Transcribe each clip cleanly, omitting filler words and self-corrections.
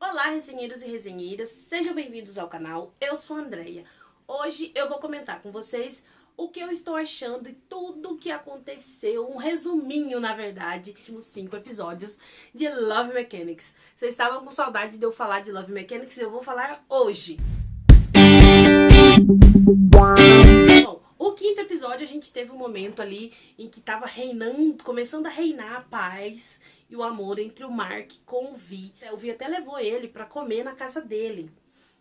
Olá, resenheiros e resenheiras, sejam bem-vindos ao canal, eu sou a Andreia. Hoje eu vou comentar com vocês o que eu estou achando e tudo o que aconteceu, um resuminho, na verdade, dos últimos 5 episódios de Love Mechanics. Vocês estavam com saudade de eu falar de Love Mechanics e eu vou falar hoje. Bom, o quinto episódio a gente teve um momento ali em que tava reinando, começando a reinar a paz e o amor entre o Mark com o Vi. O Vi até levou ele pra comer na casa dele.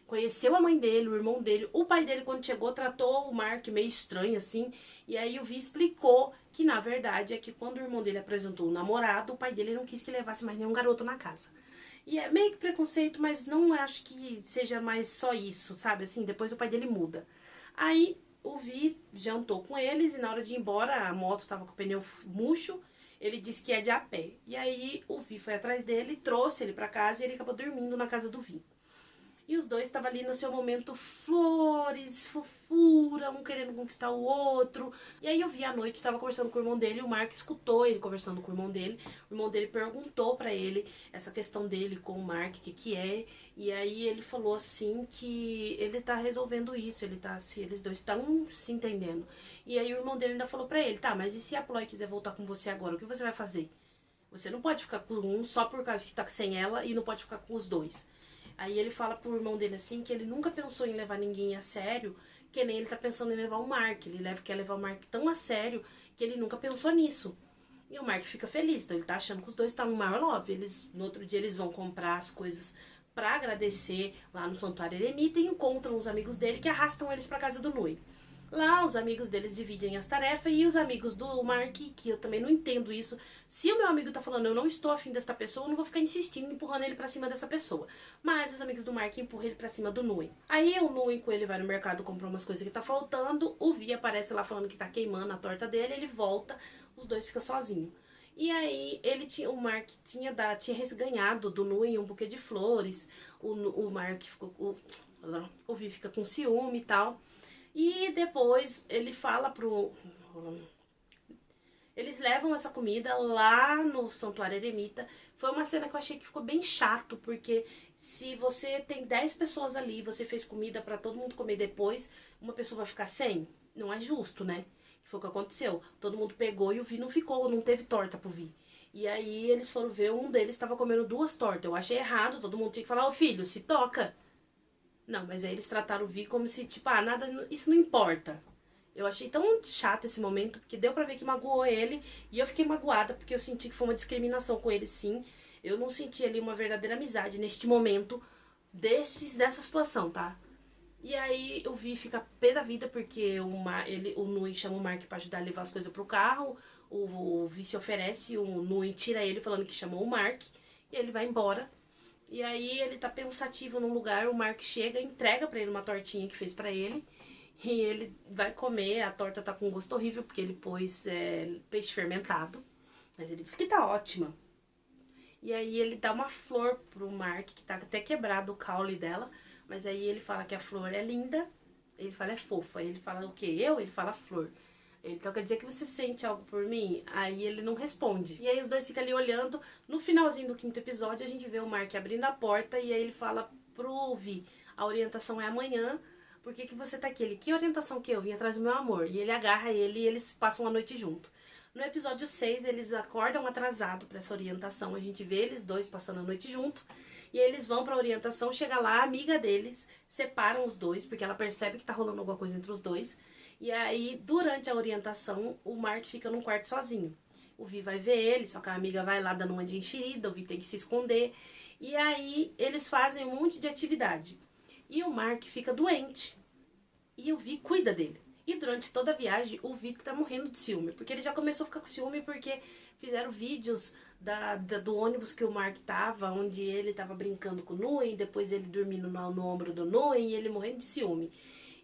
Conheceu a mãe dele, o irmão dele. O pai dele, quando chegou, tratou o Mark meio estranho, assim. E aí o Vi explicou que, na verdade, é que quando o irmão dele apresentou o namorado, o pai dele não quis que levasse mais nenhum garoto na casa. E é meio que preconceito, mas não acho que seja mais só isso, sabe? Assim, depois o pai dele muda. Aí o Vi jantou com eles e na hora de ir embora, a moto tava com o pneu murcho. Ele disse que ia de a pé. E aí o Vi foi atrás dele, trouxe ele pra casa e ele acabou dormindo na casa do Vi. E os dois estavam ali no seu momento flores, fofura, um querendo conquistar o outro. E aí eu vi à noite, estava conversando com o irmão dele, e o Mark escutou ele conversando com o irmão dele. O irmão dele perguntou pra ele essa questão dele com o Mark, o que é. E aí ele falou assim que ele tá resolvendo isso, eles dois estão se entendendo. E aí o irmão dele ainda falou pra ele, tá, mas e se a Chloe quiser voltar com você agora, o que você vai fazer? Você não pode ficar com um só por causa que tá sem ela e não pode ficar com os dois. Aí ele fala pro irmão dele assim que ele nunca pensou em levar ninguém a sério, que nem ele tá pensando em levar o Mark. Ele quer levar o Mark tão a sério que ele nunca pensou nisso. E o Mark fica feliz, então ele tá achando que os dois estão no maior love. No outro dia eles vão comprar as coisas pra agradecer lá no Santuário Eremita e encontram os amigos dele que arrastam eles pra casa do Nui. Lá, os amigos deles dividem as tarefas e os amigos do Mark, que eu também não entendo isso. Se o meu amigo tá falando, eu não estou afim desta pessoa, eu não vou ficar insistindo, empurrando ele pra cima dessa pessoa. Mas os amigos do Mark empurram ele pra cima do Nui. Aí o Nui com ele vai no mercado comprar umas coisas que tá faltando, o Vi aparece lá falando que tá queimando a torta dele, ele volta, os dois ficam sozinhos. E aí o Mark tinha ganhado do Nui um buquê de flores, o Mark ficou, o Vi fica com ciúme e tal. E depois ele fala eles levam essa comida lá no Santuário Eremita. Foi uma cena que eu achei que ficou bem chato, porque se você tem 10 pessoas ali, você fez comida pra todo mundo comer depois, uma pessoa vai ficar sem? Não é justo, né? Foi o que aconteceu. Todo mundo pegou e o Vi não ficou, não teve torta pro Vi. E aí eles foram ver, um deles estava comendo 2 tortas. Eu achei errado, todo mundo tinha que falar, ô filho, se toca. Não, mas aí eles trataram o Vi como se, tipo, nada, isso não importa. Eu achei tão chato esse momento, porque deu pra ver que magoou ele, e eu fiquei magoada, porque eu senti que foi uma discriminação com ele, sim. Eu não senti ali uma verdadeira amizade neste momento, dessa situação, tá? E aí o Vi fica pé da vida, porque o Nui chama o Mark pra ajudar a levar as coisas pro carro, o Vi se oferece, o Nui tira ele falando que chamou o Mark, e ele vai embora. E aí ele tá pensativo num lugar, o Mark chega, entrega pra ele uma tortinha que fez pra ele. E ele vai comer, a torta tá com gosto horrível, porque ele pôs peixe fermentado. Mas ele disse que tá ótima. E aí ele dá uma flor pro Mark, que tá até quebrado o caule dela. Mas aí ele fala que a flor é linda, ele fala é fofa. Aí ele fala o quê? Ele fala flor. Então quer dizer que você sente algo por mim? Aí ele não responde. E aí os dois ficam ali olhando. No finalzinho do 5º episódio, a gente vê o Mark abrindo a porta e aí ele fala pro Vi, a orientação é amanhã, por que você tá aqui? Ele, que orientação que eu? Vim atrás do meu amor. E ele agarra ele e eles passam a noite junto. No episódio 6, eles acordam atrasado pra essa orientação. A gente vê eles dois passando a noite junto. E aí eles vão pra orientação, chega lá, a amiga deles, separam os dois, porque ela percebe que tá rolando alguma coisa entre os dois. E aí, durante a orientação, o Mark fica num quarto sozinho. O Vi vai ver ele, só que a amiga vai lá dando uma de enxerida, o Vi tem que se esconder. E aí, eles fazem um monte de atividade. E o Mark fica doente. E o Vi cuida dele. E durante toda a viagem, o Vi tá morrendo de ciúme. Porque ele já começou a ficar com ciúme porque fizeram vídeos do ônibus que o Mark tava, onde ele tava brincando com o Nui, depois ele dormindo no ombro do Nui e ele morrendo de ciúme.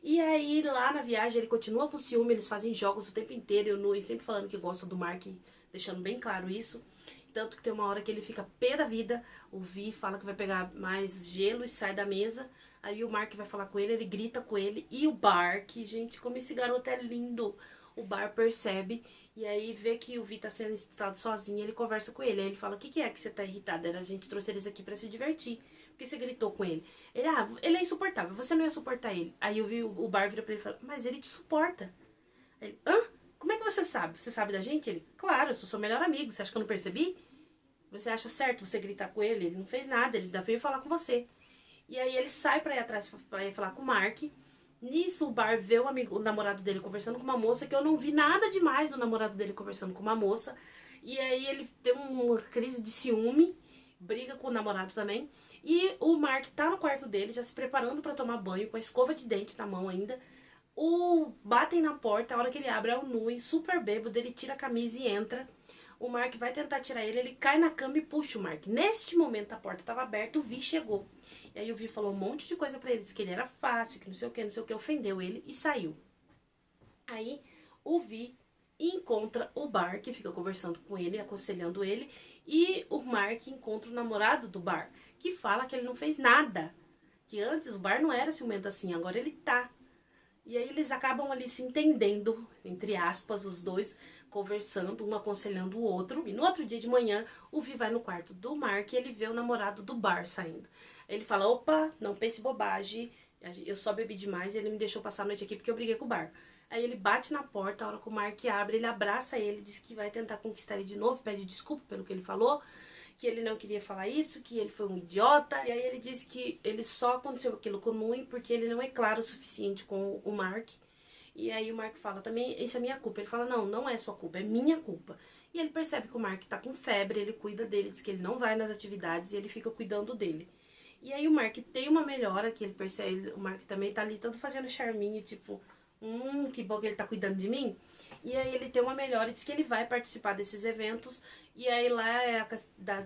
E aí, lá na viagem, ele continua com ciúme, eles fazem jogos o tempo inteiro, e o Nui sempre falando que gosta do Mark, deixando bem claro isso. Tanto que tem uma hora que ele fica pé da vida, o Vi fala que vai pegar mais gelo e sai da mesa. Aí o Mark vai falar com ele, ele grita com ele. E o Bar, que, gente, como esse garoto é lindo, o Bar percebe E aí vê que o Vi tá sendo estado sozinho, ele conversa com ele. Aí ele fala, o que que é que você tá irritada? Era, a gente trouxe eles aqui pra se divertir. Por que você gritou com ele? Ele é insuportável, você não ia suportar ele. Aí eu vi o Bar vira pra ele e fala, mas ele te suporta. Aí ele, hã? Como é que você sabe? Você sabe da gente? Ele, claro, eu sou seu melhor amigo, você acha que eu não percebi? Você acha certo você gritar com ele? Ele não fez nada, ele ainda veio falar com você. E aí ele sai pra ir atrás pra ir falar com o Mark. Nisso o Bar vê o namorado dele conversando com uma moça, que eu não vi nada demais no namorado dele conversando com uma moça. E aí ele tem uma crise de ciúme, briga com o namorado também. E o Mark tá no quarto dele, já se preparando pra tomar banho, com a escova de dente na mão ainda. Batem na porta, a hora que ele abre é o Nui, super bêbado, ele tira a camisa e entra. O Mark vai tentar tirar ele cai na cama e puxa o Mark. Neste momento a porta estava aberta, o Vi chegou. E aí o Vi falou um monte de coisa pra ele, disse que ele era fácil, que não sei o que, ofendeu ele e saiu. Aí o Vi encontra o Bar, que fica conversando com ele, aconselhando ele, e o Mark encontra o namorado do Bar, que fala que ele não fez nada. Que antes o Bar não era ciumento assim, agora ele tá. E aí eles acabam ali se entendendo, entre aspas, os dois conversando, um aconselhando o outro. E no outro dia de manhã, o Vi vai no quarto do Mark e ele vê o namorado do Bar saindo. Ele fala, opa, não pense bobagem, eu só bebi demais e ele me deixou passar a noite aqui porque eu briguei com o Bar. Aí ele bate na porta, a hora que o Mark abre, ele abraça ele, diz que vai tentar conquistar ele de novo, pede desculpa pelo que ele falou, que ele não queria falar isso, que ele foi um idiota. E aí ele diz que ele só aconteceu aquilo com o Nui porque ele não é claro o suficiente com o Mark. E aí o Mark fala, também, isso é minha culpa. Ele fala, não, não é sua culpa, é minha culpa. E ele percebe que o Mark tá com febre, ele cuida dele, diz que ele não vai nas atividades e ele fica cuidando dele. E aí o Mark tem uma melhora, que ele percebe, o Mark também tá ali todo fazendo charminho, tipo, que bom que ele tá cuidando de mim. E aí ele tem uma melhora e diz que ele vai participar desses eventos. E aí lá é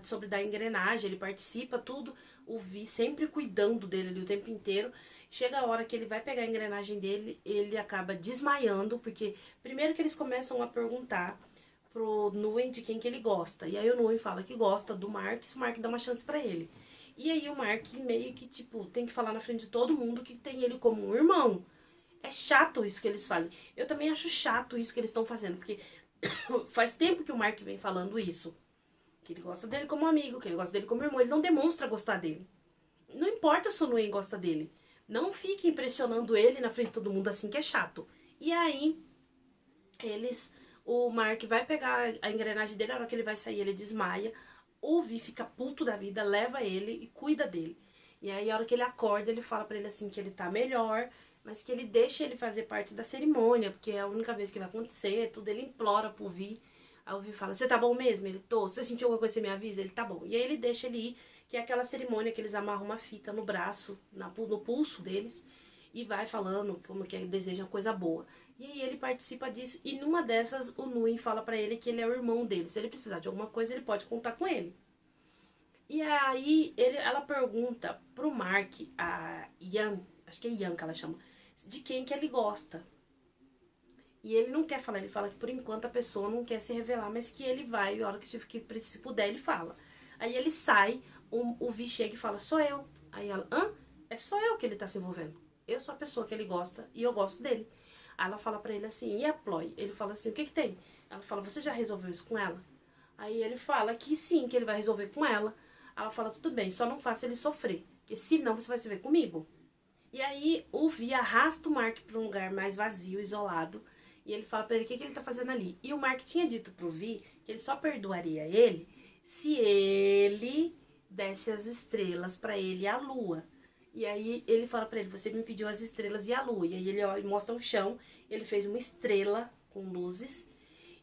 sobre da engrenagem, ele participa, tudo. O Vi sempre cuidando dele ali o tempo inteiro. Chega a hora que ele vai pegar a engrenagem dele, ele acaba desmaiando, porque primeiro que eles começam a perguntar pro Nuen de quem que ele gosta. E aí o Nuen fala que gosta do Mark, se o Mark dá uma chance pra ele. E aí o Mark meio que, tipo, tem que falar na frente de todo mundo que tem ele como um irmão. É chato isso que eles fazem. Eu também acho chato isso que eles estão fazendo, porque faz tempo que o Mark vem falando isso. Que ele gosta dele como amigo, que ele gosta dele como irmão. Ele não demonstra gostar dele. Não importa se o Nuen gosta dele. Não fique impressionando ele na frente de todo mundo assim, que é chato. E aí, o Mark vai pegar a engrenagem dele, a hora que ele vai sair, ele desmaia. O Vi fica puto da vida, leva ele e cuida dele. E aí, a hora que ele acorda, ele fala pra ele assim que ele tá melhor, mas que ele deixa ele fazer parte da cerimônia, porque é a única vez que vai acontecer, tudo. Ele implora pro Vi. Aí o Vi fala, você tá bom mesmo? Ele, tô. Você sentiu alguma coisa, você me avisa? Ele, tá bom. E aí ele deixa ele ir, que é aquela cerimônia que eles amarram uma fita no braço, no pulso deles, e vai falando como que deseja coisa boa. E aí ele participa disso, e numa dessas o Nui fala pra ele que ele é o irmão dele. Se ele precisar de alguma coisa, ele pode contar com ele. E aí ela pergunta pro Mark, a Yan, acho que é Yan que ela chama, de quem que ele gosta. E ele não quer falar, ele fala que por enquanto a pessoa não quer se revelar, mas que ele vai, a hora que se puder, ele fala. Aí ele sai, o Vi chega e fala, sou eu. Aí ela, hã? É só eu que ele tá se envolvendo. Eu sou a pessoa que ele gosta e eu gosto dele. Aí ela fala pra ele assim, e a Ploy? Ele fala assim, o que que tem? Ela fala, você já resolveu isso com ela? Aí ele fala que sim, que ele vai resolver com ela. Ela fala, tudo bem, só não faça ele sofrer, porque senão você vai se ver comigo. E aí o Vi arrasta o Mark pra um lugar mais vazio, isolado, e ele fala pra ele o que ele tá fazendo ali. E o Mark tinha dito pro Vi que ele só perdoaria ele se ele desse as estrelas pra ele e a lua. E aí ele fala pra ele, você me pediu as estrelas e a lua. E aí ele mostra o chão, ele fez uma estrela com luzes.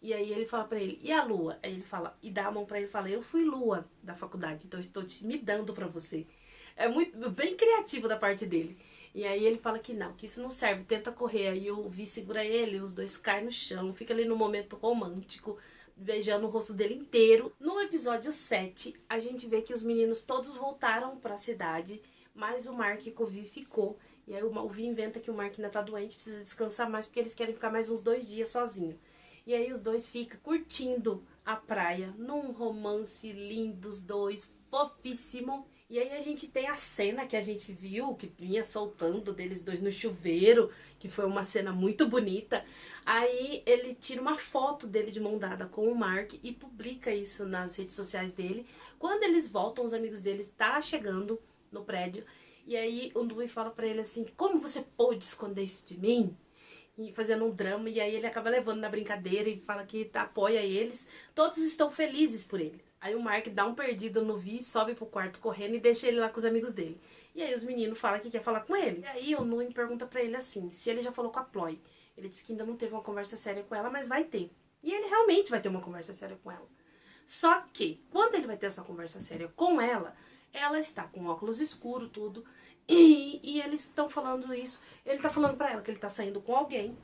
E aí ele fala pra ele, e a lua? Aí ele fala, e dá a mão pra ele e fala, eu fui lua da faculdade, então eu estou me dando pra você. É bem criativo da parte dele. E aí ele fala que não, que isso não serve, tenta correr. Aí o Vi segura ele, os dois caem no chão, fica ali no momento romântico, beijando o rosto dele inteiro. No episódio 7, a gente vê que os meninos todos voltaram pra cidade, mas o Mark com o Vi ficou. E aí o Vi inventa que o Mark ainda tá doente, precisa descansar mais, porque eles querem ficar mais uns 2 dias sozinhos. E aí os dois ficam curtindo a praia, num romance lindo, os dois, fofíssimo. E aí a gente tem a cena que a gente viu, que vinha soltando deles dois no chuveiro, que foi uma cena muito bonita. Aí ele tira uma foto dele de mão dada com o Mark e publica isso nas redes sociais dele. Quando eles voltam, os amigos dele tá chegando no prédio. E aí o Dewey fala pra ele assim, como você pôde esconder isso de mim? E fazendo um drama, e aí ele acaba levando na brincadeira e fala que apoia eles. Todos estão felizes por eles. Aí o Mark dá um perdido no Vi, sobe pro quarto correndo e deixa ele lá com os amigos dele. E aí os meninos falam que quer falar com ele. E aí o Nui pergunta pra ele assim, se ele já falou com a Ploy. Ele disse que ainda não teve uma conversa séria com ela, mas vai ter. E ele realmente vai ter uma conversa séria com ela. Só que, quando ele vai ter essa conversa séria com ela, ela está com óculos escuro, tudo. E eles estão falando isso. Ele tá falando pra ela que ele tá saindo com alguém.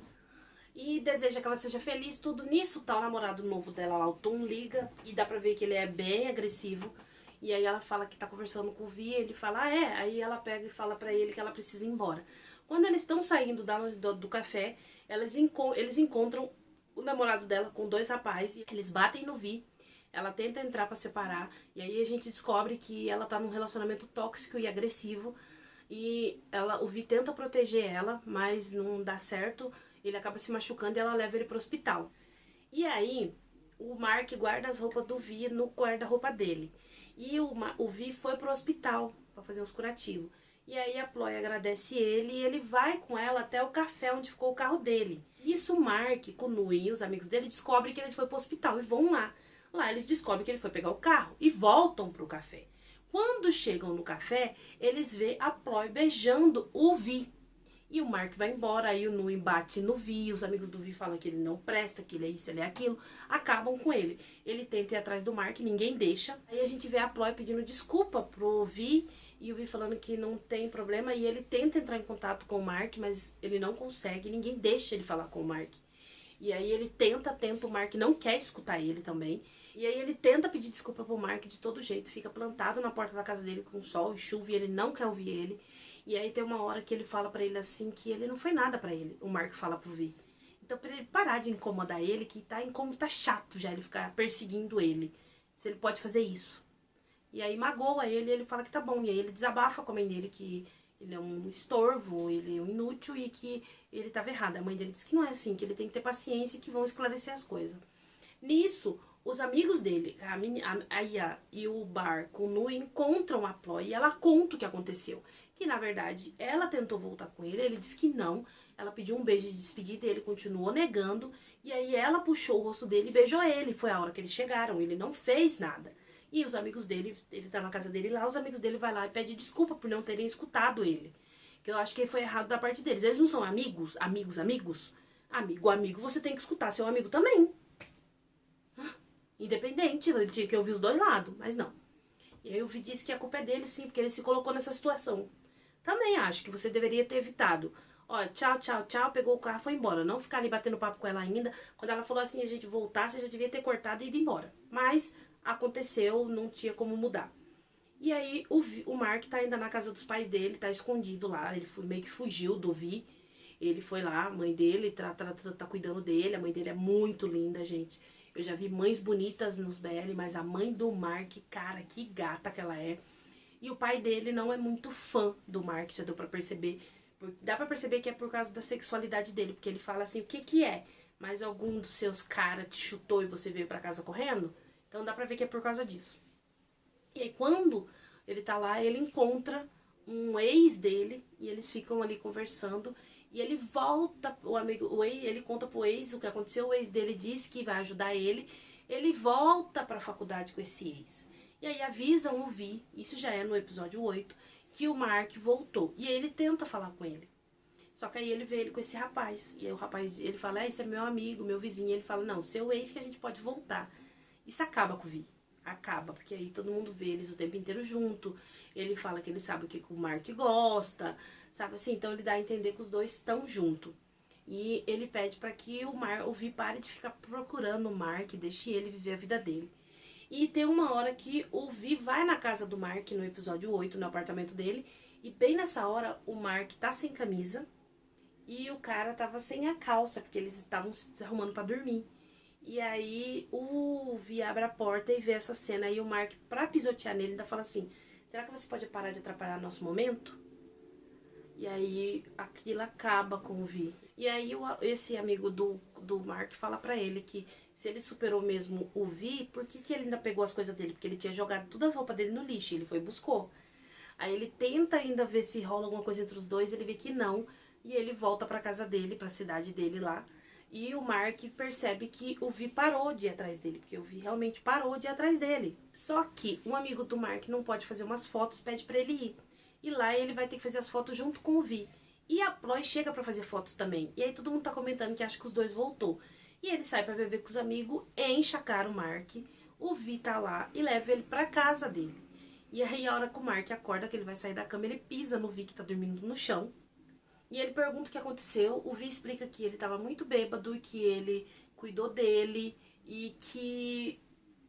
E deseja que ela seja feliz, tudo. Nisso tá o namorado novo dela lá, o Tom, liga. E dá pra ver que ele é bem agressivo. E aí ela fala que tá conversando com o Vi. Ele fala, ah, é. Aí ela pega e fala pra ele que ela precisa ir embora. Quando eles estão saindo do café, eles encontram o namorado dela com dois rapazes. Eles batem no Vi. Ela tenta entrar pra separar. E aí a gente descobre que ela tá num relacionamento tóxico e agressivo. E o Vi tenta proteger ela, mas não dá certo. Ele acaba se machucando e ela leva ele pro hospital. E aí, o Mark guarda as roupas do Vi no guarda-roupa dele. E o Vi foi pro hospital pra fazer uns curativos. E aí a Ploy agradece ele e ele vai com ela até o café onde ficou o carro dele. Isso o Mark, com o Nui e os amigos dele descobrem que ele foi pro hospital e vão lá. Lá eles descobrem que ele foi pegar o carro e voltam pro café. Quando chegam no café, eles vê a Ploy beijando o Vi. E o Mark vai embora, aí o Nui bate no Vi, os amigos do Vi falam que ele não presta, que ele é isso, ele é aquilo, acabam com ele. Ele tenta ir atrás do Mark, ninguém deixa. Aí a gente vê a Ploy pedindo desculpa pro Vi, e o Vi falando que não tem problema, e ele tenta entrar em contato com o Mark, mas ele não consegue, ninguém deixa ele falar com o Mark. E aí ele tenta, o Mark não quer escutar ele também. E aí ele tenta pedir desculpa pro Mark de todo jeito, fica plantado na porta da casa dele com sol e chuva, e ele não quer ouvir ele. E aí tem uma hora que ele fala pra ele assim que ele não foi nada pra ele. O Mark fala pro Vi. Então pra ele parar de incomodar ele, que tá chato já ele ficar perseguindo ele. Se ele pode fazer isso. E aí magoa ele e ele fala que tá bom. E aí ele desabafa com a mãe dele que ele é um estorvo, ele é um inútil e que ele tava errado. A mãe dele diz que não é assim, que ele tem que ter paciência e que vão esclarecer as coisas. Nisso, os amigos dele, a Ia e o Bar com o Nu encontram a Ploy e ela conta o que aconteceu. Que na verdade ela tentou voltar com ele disse que não. Ela pediu um beijo de despedida, ele continuou negando. E aí ela puxou o rosto dele e beijou ele. Foi a hora que eles chegaram, ele não fez nada. E os amigos dele, ele tá na casa dele lá, os amigos dele vai lá e pede desculpa por não terem escutado ele. Que eu acho que foi errado da parte deles. Eles não são amigos? Amigos? Amigo, você tem que escutar seu amigo também. Independente, ele tinha que ouvir os dois lados, mas não. E aí o Vi disse que a culpa é dele sim, porque ele se colocou nessa situação. Também acho que você deveria ter evitado. Ó, tchau, pegou o carro e foi embora. Não ficar ali batendo papo com ela ainda. Quando ela falou assim, a gente voltar, você já devia ter cortado e ido embora. Mas aconteceu, não tinha como mudar. E aí o Mark tá ainda na casa dos pais dele, tá escondido lá. Ele meio que fugiu do Vi. Ele foi lá, a mãe dele tá cuidando dele. A mãe dele é muito linda, gente. Eu já vi mães bonitas nos BL, mas a mãe do Mark, cara, que gata que ela é. E o pai dele não é muito fã do Mark, já deu pra perceber. Dá pra perceber que é por causa da sexualidade dele, porque ele fala assim, o que que é? Mas algum dos seus caras te chutou e você veio pra casa correndo? Então dá pra ver que é por causa disso. E aí quando ele tá lá, ele encontra um ex dele e eles ficam ali conversando. E ele volta, ele conta pro ex o que aconteceu, o ex dele diz que vai ajudar ele. Ele volta pra faculdade com esse ex. E aí avisam o Vi, isso já é no episódio 8, que o Mark voltou. E aí ele tenta falar com ele. Só que aí ele vê ele com esse rapaz. E aí o rapaz, ele fala, esse é meu amigo, meu vizinho. E ele fala, não, seu ex que a gente pode voltar. Isso acaba com o Vi. Acaba, porque aí todo mundo vê eles o tempo inteiro junto. Ele fala que ele sabe o que o Mark gosta, sabe assim? Então ele dá a entender que os dois estão juntos. E ele pede para que o Vi pare de ficar procurando o Mark, deixe ele viver a vida dele. E tem uma hora que o Vi vai na casa do Mark, no episódio 8, no apartamento dele. E bem nessa hora, o Mark tá sem camisa e o cara tava sem a calça, porque eles estavam se arrumando para dormir. E aí o Vi abre a porta e vê essa cena. E o Mark, pra pisotear nele, ainda fala assim, Será que você pode parar de atrapalhar nosso momento? E aí aquilo acaba com o Vi. E aí esse amigo do Mark fala pra ele que se ele superou mesmo o Vi, por que ele ainda pegou as coisas dele? Porque ele tinha jogado todas as roupas dele no lixo, ele foi e buscou. Aí ele tenta ainda ver se rola alguma coisa entre os dois, ele vê que não, e ele volta pra casa dele, pra cidade dele lá. E o Mark percebe que o Vi parou de ir atrás dele, porque o Vi realmente parou de ir atrás dele. Só que um amigo do Mark não pode fazer umas fotos, pede pra ele ir. E lá ele vai ter que fazer as fotos junto com o Vi. E a Ploy chega pra fazer fotos também. E aí todo mundo tá comentando que acha que os dois voltou. E ele sai pra beber com os amigos, enche a cara o Mark. O Vi tá lá e leva ele pra casa dele. E aí a hora que o Mark acorda, que ele vai sair da cama, ele pisa no Vi que tá dormindo no chão. E ele pergunta o que aconteceu. O Vi explica que ele tava muito bêbado e que ele cuidou dele. E que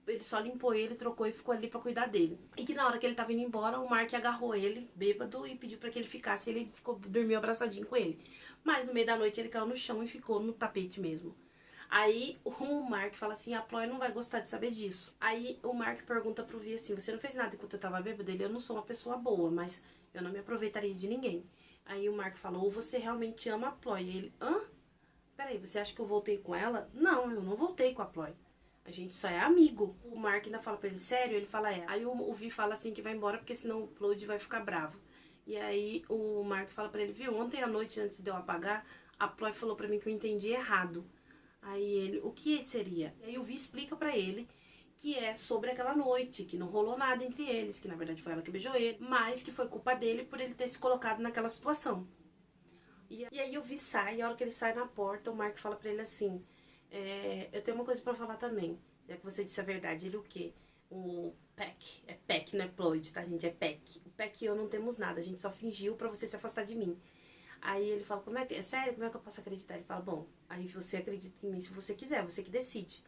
ele só limpou ele, trocou e ficou ali pra cuidar dele. E que na hora que ele tava indo embora, o Mark agarrou ele, bêbado, e pediu pra que ele ficasse. E ele dormiu abraçadinho com ele. Mas no meio da noite ele caiu no chão e ficou no tapete mesmo. Aí o Mark fala assim, a Ploy não vai gostar de saber disso. Aí o Mark pergunta pro Vi assim, você não fez nada enquanto eu tava bêbado? Eu não sou uma pessoa boa, mas eu não me aproveitaria de ninguém. Aí o Mark falou, ou você realmente ama a Ploy? E ele, hã? Peraí, você acha que eu voltei com ela? Não, eu não voltei com a Ploy. A gente só é amigo. O Mark ainda fala pra ele, sério? Ele fala, é. Aí o Vi fala assim que vai embora porque senão o Ploy vai ficar bravo. E aí o Mark fala pra ele, viu, ontem à noite antes de eu apagar, a Ploy falou pra mim que eu entendi errado. Aí ele, o que seria? E aí o Vi explica pra ele que é sobre aquela noite, que não rolou nada entre eles, que na verdade foi ela que beijou ele, mas que foi culpa dele por ele ter se colocado naquela situação. E aí o Vi sai, e a hora que ele sai na porta, o Mark fala pra ele assim, eu tenho uma coisa pra falar também, já que você disse a verdade. Ele o quê? O Peck, é Peck, não é Ployd, tá gente, é Peck. O Peck e eu não temos nada, a gente só fingiu pra você se afastar de mim. Aí ele fala, como é que, é sério, como é que eu posso acreditar? Ele fala, bom, aí você acredita em mim se você quiser, você que decide.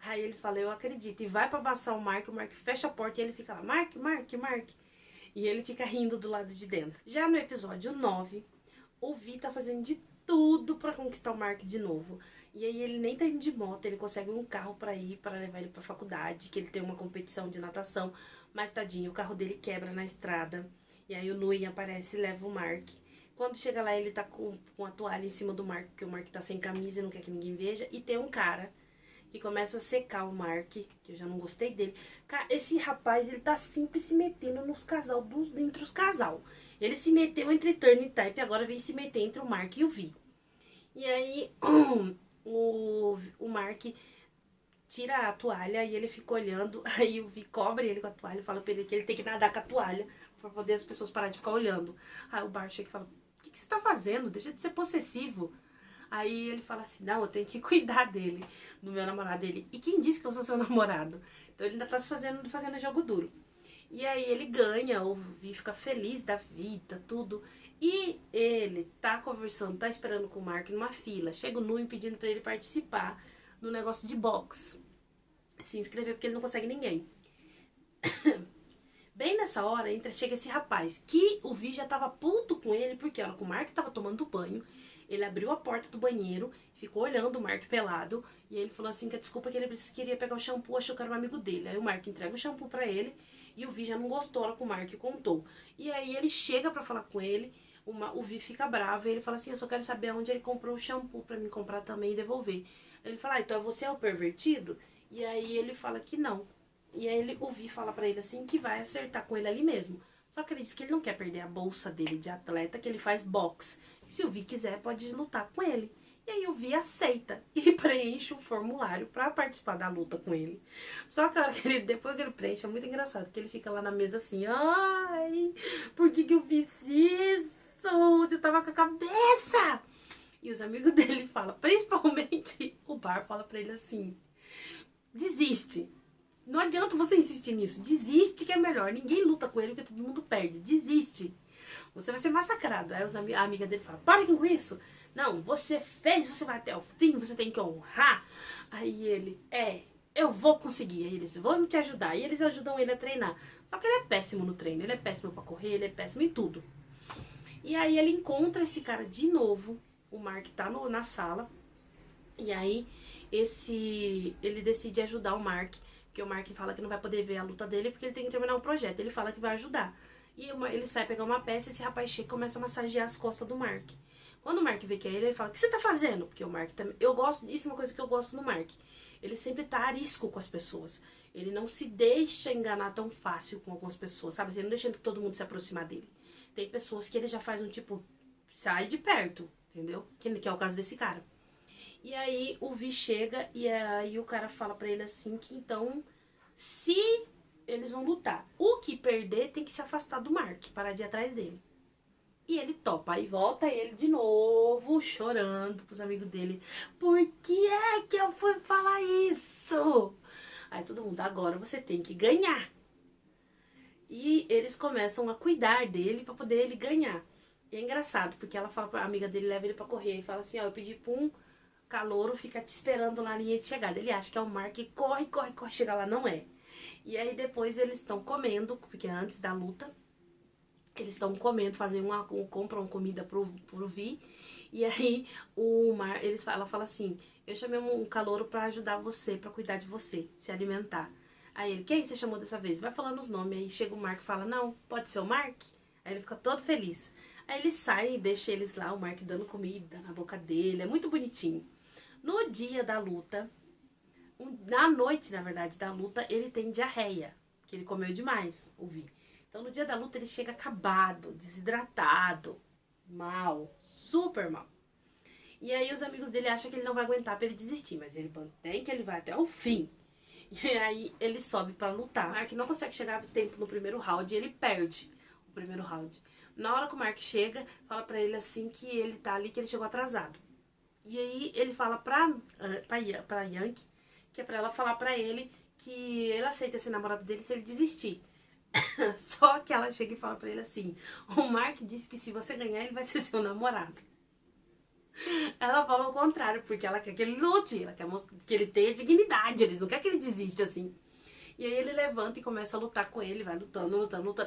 Aí ele fala, eu acredito, e vai pra abraçar o Mark fecha a porta e ele fica lá, Mark. E ele fica rindo do lado de dentro. Já no episódio 9, o Vi tá fazendo de tudo pra conquistar o Mark de novo. E aí ele nem tá indo de moto, ele consegue um carro pra ir, pra levar ele pra faculdade, que ele tem uma competição de natação. Mas tadinho, o carro dele quebra na estrada. E aí o Nui aparece e leva o Mark. Quando chega lá, ele tá com a toalha em cima do Mark, porque o Mark tá sem camisa e não quer que ninguém veja. E tem um cara que começa a secar o Mark, que eu já não gostei dele. Cara, esse rapaz, ele tá sempre se metendo nos casal, entre os casal. Ele se meteu entre Turn e Type, agora vem se meter entre o Mark e o Vi. E aí, o Mark tira a toalha e ele fica olhando. Aí o Vi cobre ele com a toalha e fala pra ele que ele tem que nadar com a toalha pra poder as pessoas pararem de ficar olhando. Aí o Bar chega e fala, o que você tá fazendo? Deixa de ser possessivo. Aí ele fala assim, não, eu tenho que cuidar dele, do meu namorado dele. E quem disse que eu sou seu namorado? Então ele ainda tá se fazendo jogo duro. E aí ele ganha, o Vi fica feliz da vida, tudo. E ele tá conversando, tá esperando com o Mark numa fila. Chega o Nui pedindo pra ele participar no negócio de boxe. Se inscrever porque ele não consegue ninguém. Bem nessa hora, chega esse rapaz, que o Vi já tava puto com ele, porque a hora que o Mark tava tomando banho, ele abriu a porta do banheiro, ficou olhando o Mark pelado, e ele falou assim que a desculpa que ele queria pegar o shampoo, achou que era um amigo dele. Aí o Mark entrega o shampoo pra ele, e o Vi já não gostou a hora que o Mark contou. E aí ele chega pra falar com ele, o Vi fica bravo, e ele fala assim, eu só quero saber onde ele comprou o shampoo pra mim comprar também e devolver. Ele fala, então você é o pervertido? E aí ele fala que não. E aí o Vi fala pra ele assim que vai acertar com ele ali mesmo. Só que ele diz que ele não quer perder a bolsa dele de atleta, que ele faz boxe. Se o Vi quiser, pode lutar com ele. E aí o Vi aceita e preenche um formulário pra participar da luta com ele. Só que a hora que depois que ele preenche, é muito engraçado, porque ele fica lá na mesa assim, ai, por que eu fiz isso? Eu tava com a cabeça! E os amigos dele falam, principalmente o Bar fala pra ele assim, desiste. Não adianta você insistir nisso. Desiste que é melhor. Ninguém luta com ele porque todo mundo perde. Desiste. Você vai ser massacrado. Aí a amiga dele fala, para com isso. Não, você fez, você vai até o fim, você tem que honrar. Aí ele, eu vou conseguir. Aí eles vão te ajudar. E eles ajudam ele a treinar. Só que ele é péssimo no treino. Ele é péssimo pra correr, ele é péssimo em tudo. E aí ele encontra esse cara de novo. O Mark tá na sala. E aí ele decide ajudar o Mark. Porque o Mark fala que não vai poder ver a luta dele porque ele tem que terminar o projeto. Ele fala que vai ajudar. E ele sai pegar uma peça e esse rapaz chega e começa a massagear as costas do Mark. Quando o Mark vê que é ele fala, o que você tá fazendo? Porque o Mark também... Eu gosto disso, é uma coisa que eu gosto no Mark. Ele sempre tá arisco com as pessoas. Ele não se deixa enganar tão fácil com algumas pessoas, sabe? Ele não deixa todo mundo se aproximar dele. Tem pessoas que ele já faz um tipo, sai de perto, entendeu? Que é o caso desse cara. E aí o Vi chega e aí o cara fala pra ele assim que então, se eles vão lutar, o que perder tem que se afastar do Mark, parar de ir atrás dele. E ele topa, aí volta ele de novo, chorando pros amigos dele. Por que é que eu fui falar isso? Aí todo mundo, agora você tem que ganhar. E eles começam a cuidar dele pra poder ele ganhar. E é engraçado, porque ela fala pra amiga dele, leva ele pra correr. E fala assim, ó, eu pedi pra um calouro ficar te esperando na linha de chegada. Ele acha que é o Mark e corre, chega lá, não é. E aí depois eles estão comendo, porque antes da luta... Eles estão comendo, compram comida pro Vi. E aí ela fala assim, eu chamei um calouro pra ajudar você, pra cuidar de você, se alimentar. Aí ele, quem você chamou dessa vez? Vai falando os nomes. Aí chega o Mark e fala, não, pode ser o Mark? Aí ele fica todo feliz. Aí ele sai e deixa eles lá, o Mark dando comida na boca dele. É muito bonitinho. No dia da luta, na noite, na verdade, da luta, ele tem diarreia. Porque ele comeu demais, o Vi. Então, no dia da luta, ele chega acabado, desidratado, mal, super mal. E aí, os amigos dele acham que ele não vai aguentar pra ele desistir, mas ele mantém que ele vai até o fim. E aí, ele sobe pra lutar. O Mark não consegue chegar a tempo no primeiro round e ele perde o primeiro round. Na hora que o Mark chega, fala pra ele assim que ele tá ali, que ele chegou atrasado. E aí, ele fala pra Yankee, que é pra ela falar pra ele que ele aceita ser namorado dele se ele desistir. Só que ela chega e fala pra ele assim, o Mark disse que se você ganhar, ele vai ser seu namorado. Ela fala o contrário, porque ela quer que ele lute, ela quer que ele tenha dignidade, eles não querem que ele desista assim. E aí ele levanta e começa a lutar com ele, vai lutando.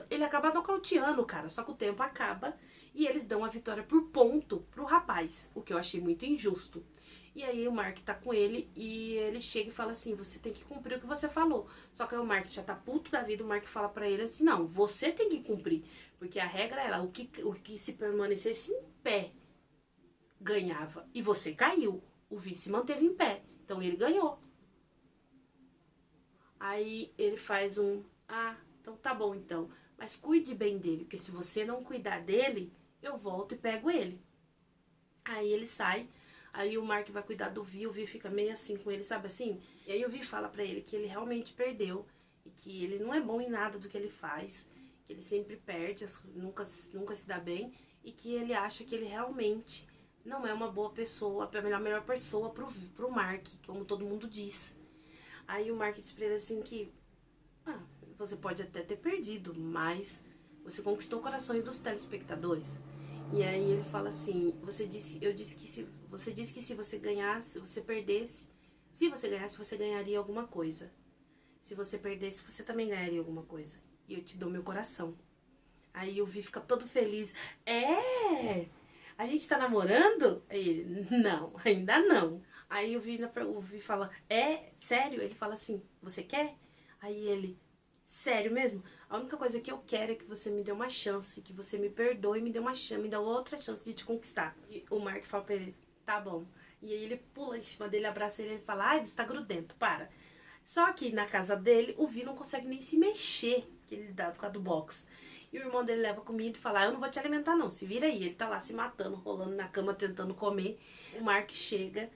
Ele acaba nocauteando o cara, só que o tempo acaba e eles dão a vitória por ponto pro rapaz, o que eu achei muito injusto. E aí o Mark tá com ele e ele chega e fala assim, você tem que cumprir o que você falou. Só que aí o Mark já tá puto da vida, o Mark fala pra ele assim, não, você tem que cumprir. Porque a regra era, o que se permanecesse em pé ganhava. E você caiu, o vice manteve em pé, então ele ganhou. Aí ele faz então tá bom então, mas cuide bem dele, porque se você não cuidar dele, eu volto e pego ele. Aí ele sai. Aí o Mark vai cuidar do Vi, o Vi fica meio assim com ele, sabe assim? E aí o Vi fala pra ele que ele realmente perdeu e que ele não é bom em nada do que ele faz, que ele sempre perde, nunca se dá bem e que ele acha que ele realmente não é uma boa pessoa, a melhor pessoa pro Mark, como todo mundo diz. Aí o Mark diz pra ele assim que você pode até ter perdido, mas você conquistou corações dos telespectadores. E aí ele fala assim, você disse que se você ganhasse, se você perdesse, se você ganhasse, você ganharia alguma coisa. Se você perdesse, você também ganharia alguma coisa. E eu te dou meu coração. Aí o Vi fica todo feliz. A gente tá namorando? Aí ele, não, ainda não. Aí o Vi fala, sério? Ele fala assim, você quer? Aí ele, sério mesmo? A única coisa que eu quero é que você me dê uma chance, que você me perdoe e me dê me dá outra chance de te conquistar. E o Mark fala pra ele, tá bom. E aí ele pula em cima dele, abraça ele e fala, ai, você tá grudento, para. Só que na casa dele, o Vi não consegue nem se mexer, que ele dá por causa do boxe. E o irmão dele leva comida e fala, eu não vou te alimentar não, se vira aí. Ele tá lá se matando, rolando na cama, tentando comer. O Mark chega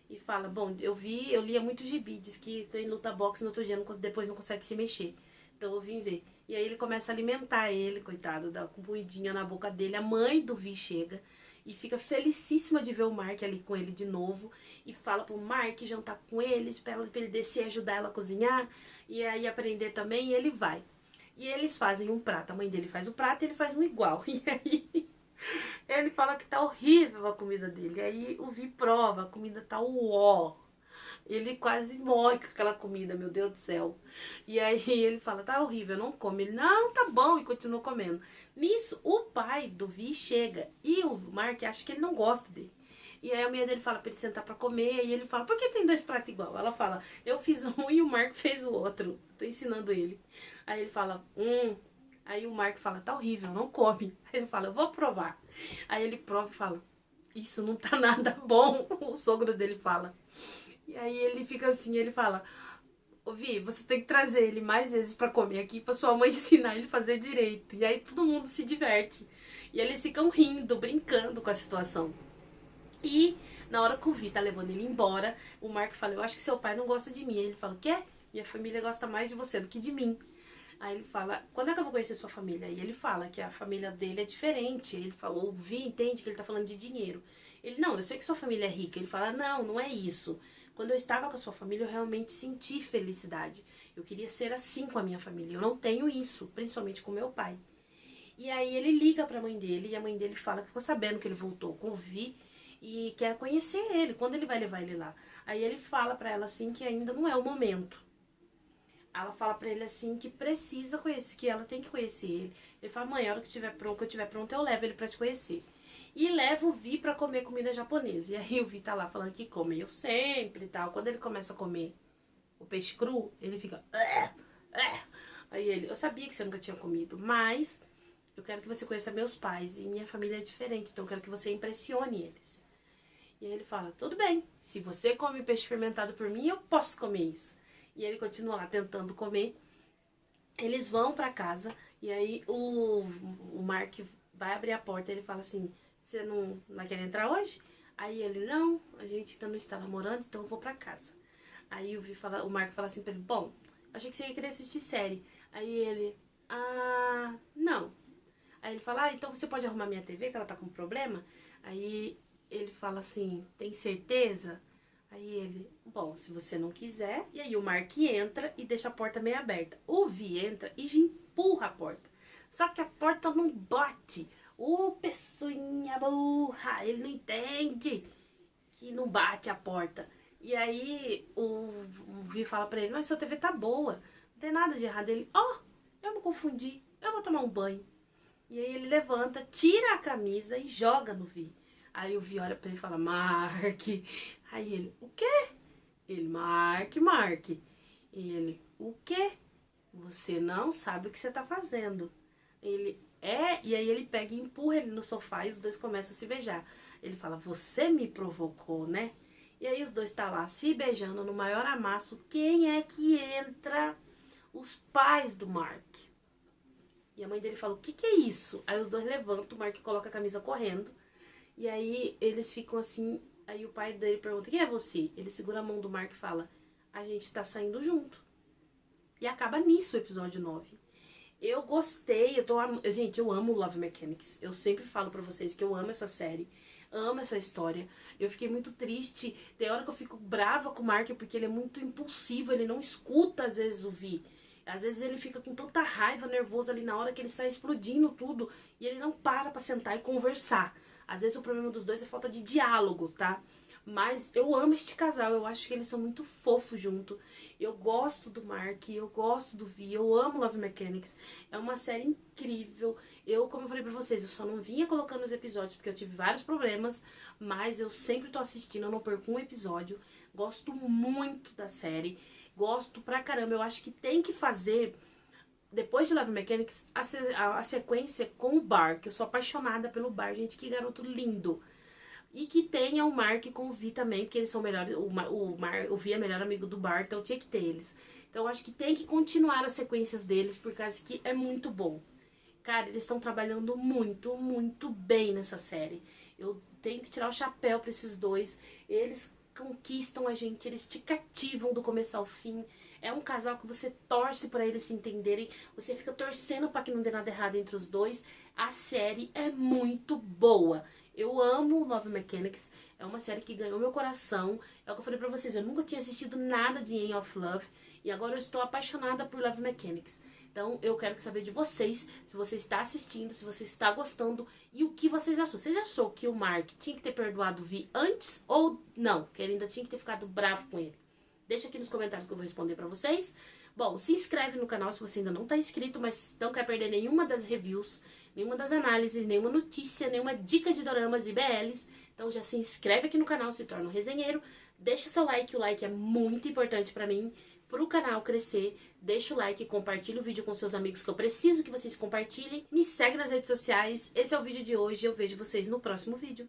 e fala, bom, eu lia muito gibi, diz que quem luta boxe no outro dia depois não consegue se mexer. Então eu vim ver. E aí ele começa a alimentar ele, coitado, dá com comidinha na boca dele. A mãe do Vi chega e fica felicíssima de ver o Mark ali com ele de novo. E fala pro Mark jantar com eles, pra ele descer e ajudar ela a cozinhar. E aí aprender também, e ele vai. E eles fazem um prato. A mãe dele faz o prato e ele faz um igual. E aí ele fala que tá horrível a comida dele. E aí o Vi prova, a comida tá uó. Ele quase morre com aquela comida, meu Deus do céu. E aí ele fala, tá horrível, não come. Ele, não, tá bom, e continua comendo. Nisso, o pai do Vi chega e o Mark acha que ele não gosta dele. E aí a mulher dele fala pra ele sentar pra comer. E ele fala, por que tem 2 pratos igual? Ela fala, eu fiz um e o Mark fez o outro. Tô ensinando ele. Aí ele fala, Aí o Mark fala, tá horrível, não come. Aí ele fala, eu vou provar. Aí ele prova e fala, isso não tá nada bom. O sogro dele fala. E aí ele fica assim, ele fala, ô Vi, você tem que trazer ele mais vezes pra comer aqui, pra sua mãe ensinar ele a fazer direito. E aí todo mundo se diverte. E eles ficam rindo, brincando com a situação. E na hora que o Vi tá levando ele embora, o Mark fala, eu acho que seu pai não gosta de mim. Aí ele fala, o quê? Minha família gosta mais de você do que de mim. Aí ele fala, quando é que eu vou conhecer sua família? E ele fala que a família dele é diferente. Ele falou, o Vi entende que ele tá falando de dinheiro. Ele, não, eu sei que sua família é rica. Ele fala, não, não é isso. Quando eu estava com a sua família, eu realmente senti felicidade. Eu queria ser assim com a minha família. Eu não tenho isso, principalmente com meu pai. E aí ele liga pra mãe dele, e a mãe dele fala que ficou sabendo que ele voltou com o Vi e quer conhecer ele, quando ele vai levar ele lá. Aí ele fala pra ela assim que ainda não é o momento. Ela fala pra ele assim que precisa conhecer, que ela tem que conhecer ele. Ele fala, mãe, a hora que eu tiver pronto, eu levo ele pra te conhecer. E leva o Vi pra comer comida japonesa. E aí o Vi tá lá falando que comeu sempre e tal. Quando ele começa a comer o peixe cru, ele fica... Aí ele, eu sabia que você nunca tinha comido, mas eu quero que você conheça meus pais e minha família é diferente, então eu quero que você impressione eles. E aí ele fala, tudo bem, se você come peixe fermentado por mim, eu posso comer isso. E ele continua lá tentando comer. Eles vão pra casa e aí o Mark vai abrir a porta e ele fala assim, você não vai querer entrar hoje? Aí ele, não, a gente ainda não está namorando, então eu vou pra casa. Aí o Mark fala assim pra ele, bom, achei que você ia querer assistir série. Aí ele, não. Aí ele fala, então você pode arrumar minha TV, que ela tá com problema? Aí ele fala assim, tem certeza? Aí ele, bom, se você não quiser. E aí o Mark entra e deixa a porta meio aberta. O Vi entra e empurra a porta. Só que a porta não bate. O pessoinha burra, ele não entende que não bate a porta. E aí o Vi fala pra ele, mas sua TV tá boa, não tem nada de errado. Ele, eu me confundi, eu vou tomar um banho. E aí ele levanta, tira a camisa e joga no Vi. Aí o Vi olha pra ele e fala, Mark. Aí ele, o quê? Ele, Mark. E ele, o quê? Você não sabe o que você tá fazendo. Ele, e aí ele pega e empurra ele no sofá e os dois começam a se beijar. Ele fala, você me provocou, né? E aí os dois tá lá se beijando no maior amasso. Quem é que entra? Os pais do Mark. E a mãe dele fala, o que é isso? Aí os dois levantam, o Mark coloca a camisa correndo. E aí eles ficam assim, aí o pai dele pergunta, quem é você? Ele segura a mão do Mark e fala, a gente tá saindo junto. E acaba nisso o episódio 9. Eu gostei, gente, eu amo Love Mechanics. Eu sempre falo pra vocês que eu amo essa série, amo essa história. Eu fiquei muito triste, tem hora que eu fico brava com o Mark porque ele é muito impulsivo, ele não escuta às vezes o Vi. Às vezes ele fica com tanta raiva, nervoso ali na hora que ele sai explodindo tudo e ele não para pra sentar e conversar. Às vezes o problema dos dois é falta de diálogo, tá? Mas eu amo este casal, eu acho que eles são muito fofos junto. Eu gosto do Mark, eu gosto do Vi, eu amo Love Mechanics. É uma série incrível. Como eu falei pra vocês, eu só não vinha colocando os episódios porque eu tive vários problemas. Mas eu sempre tô assistindo, eu não perco um episódio. Gosto muito da série. Gosto pra caramba, eu acho que tem que fazer... Depois de Love Mechanics, a sequência com o Bar, que eu sou apaixonada pelo Bar, gente, que garoto lindo. E que tenha o Mark com o Vi também, porque eles são melhores, o Vi é melhor amigo do Bar, então tinha que ter eles. Então eu acho que tem que continuar as sequências deles, por causa que é muito bom. Cara, eles estão trabalhando muito, muito bem nessa série. Eu tenho que tirar o chapéu pra esses dois. Eles conquistam a gente, eles te cativam do começo ao fim. É um casal que você torce pra eles se entenderem, você fica torcendo pra que não dê nada errado entre os dois. A série é muito boa. Eu amo Love Mechanics, é uma série que ganhou meu coração. É o que eu falei pra vocês, eu nunca tinha assistido nada de End of Love e agora eu estou apaixonada por Love Mechanics. Então eu quero saber de vocês, se você está assistindo, se você está gostando e o que vocês achou. Você já achou que o Mark tinha que ter perdoado o Vi antes ou não? Que ele ainda tinha que ter ficado bravo com ele? Deixa aqui nos comentários que eu vou responder pra vocês. Bom, se inscreve no canal se você ainda não está inscrito, mas não quer perder nenhuma das reviews, nenhuma das análises, nenhuma notícia, nenhuma dica de doramas e BLs. Então já se inscreve aqui no canal, se torna um resenheiro. Deixa seu like, o like é muito importante pra mim, pro canal crescer. Deixa o like, compartilha o vídeo com seus amigos, que eu preciso que vocês compartilhem. Me segue nas redes sociais. Esse é o vídeo de hoje, eu vejo vocês no próximo vídeo.